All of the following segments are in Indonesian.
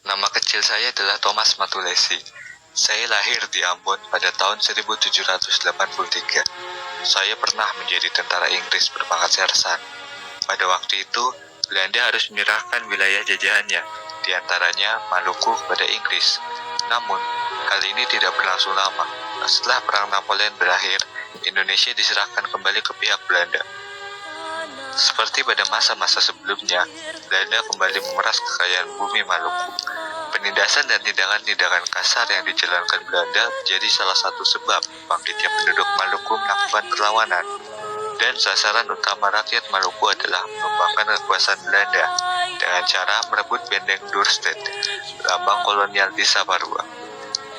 Nama kecil saya adalah Thomas Matulesi. Saya lahir di Ambon pada tahun 1783. Saya pernah menjadi tentara Inggris berpangkat sersan. Pada waktu itu, Belanda harus menyerahkan wilayah jajahannya, di antaranya Maluku kepada Inggris. Namun, hal ini tidak berlangsung lama. Setelah Perang Napoleon berakhir, Indonesia diserahkan kembali ke pihak Belanda. Seperti pada masa-masa sebelumnya, Belanda kembali memeras kekayaan bumi Maluku. Penindasan dan tindakan-tindakan kasar yang dijalankan Belanda menjadi salah satu sebab bangkitnya penduduk Maluku melakukan perlawanan. Dan sasaran utama rakyat Maluku adalah mengembangkan kekuasaan Belanda dengan cara merebut benteng Dorset, lambang kolonial di Saparua.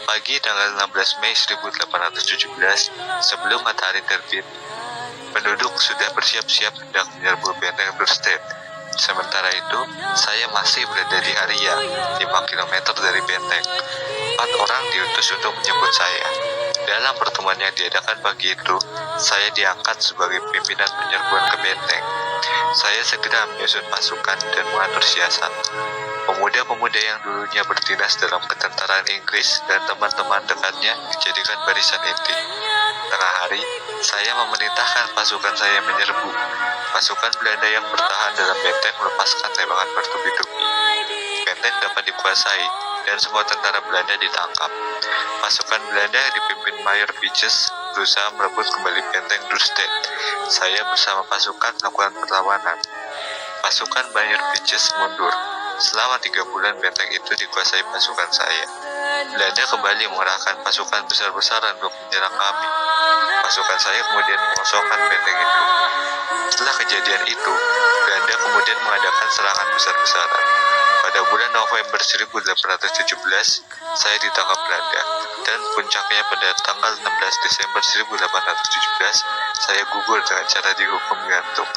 Pagi tanggal 16 Mei 1817, sebelum matahari terbit, penduduk sudah bersiap-siap hendak menyerbu benteng Dorset. Sementara itu, saya masih berada di area 5 km dari benteng. 4 orang diutus untuk menjemput saya. Dalam pertemuan yang diadakan pagi itu, saya diangkat sebagai pimpinan penyerbuan ke benteng. Saya segera menyusun pasukan dan mengatur siasat. Pemuda-pemuda yang dulunya berdinas dalam ketentaraan Inggris dan teman-teman dekatnya dijadikan barisan inti. Tengah hari, saya memerintahkan pasukan saya menyerbu. Pasukan Belanda yang bertahan dalam benteng melepaskan tembakan bertubi-tubi. Benteng dapat dikuasai dan semua tentara Belanda ditangkap. Pasukan Belanda yang dipimpin Mayor Beaches berusaha merebut kembali benteng Dorset. Saya bersama pasukan melakukan perlawanan. Pasukan Mayor Beaches mundur. Selama 3 bulan benteng itu dikuasai pasukan saya. Belanda kembali mengerahkan pasukan besar-besaran untuk menyerang kami. Pasukan saya kemudian mengosongkan benteng itu. Setelah kejadian itu, Belanda kemudian mengadakan serangan besar-besaran. Pada bulan November 1817, saya ditangkap Belanda, dan puncaknya pada tanggal 16 Desember 1817, saya gugur dengan cara dihukum gantung.